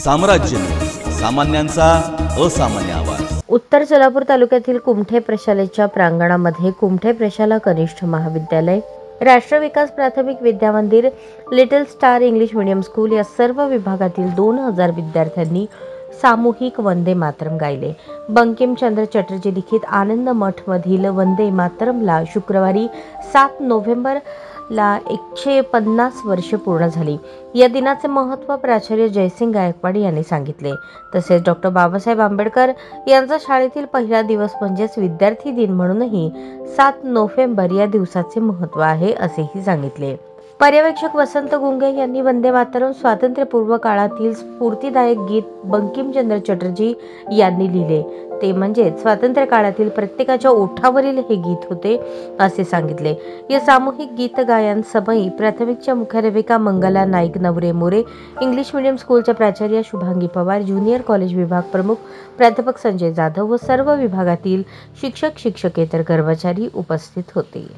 साम्राज्य न्यूज, सामान्यांचा असामान्य आवाज। उत्तर सोलापूर तालुक्यातील कुमठे प्रशालेच्या प्रांगणामध्ये कुमठे प्रशाला कनिष्ठ महाविद्यालय, राष्ट्र विकास प्राथमिक विद्या मंदिर, little star English medium school या सर्व विभागातील 2000 विद्यार्थ्यांनी सामूहिक वंदे मातरम गायले। बंकिमचंद्र चटर्जी लिखित आनंद मठ मधील वंदे मातरमला शुक्रवारी 7 नोव्हेंबर ला 150 वर्षे पूर्ण झाली। या दिनाचे महत्त्व प्राचार्य जयसिंग गायकवाड यांनी सांगितले। तसेच डॉक्टर बाबासाहेब आंबेडकर यांचा शाळेतील पहिला दिवस म्हणजेच विद्यार्थी दिन म्हणूनही 7 नोव्हेंबर या दिवसाचे महत्त्व आहे असेही सांगितले। पर्यवेक्षक वसंत गुंगे यांनी वंदे मातरम स्वातंत्र्यपूर्व काळातील स्फूर्तिदायक गीत बंकिमचंद्र चटर्जी यांनी लिहिले, ते म्हणजे स्वातंत्र्य काळातील प्रत्येकाच्या ओठावरील हे गीत होते असे सांगितले। या सामूहिक गीत गायन समयी प्राथमिकच्या मुख्याध्यापिका मंगला नाईक नवरे मोरे, इंग्लिश मीडियम स्कूलच्या प्राचार्य शुभांगी पवार, ज्युनियर कॉलेज विभाग प्रमुख प्राध्यापक संजय जाधव व सर्व विभागातील शिक्षक शिक्षकेतर कर्मचारी उपस्थित होते।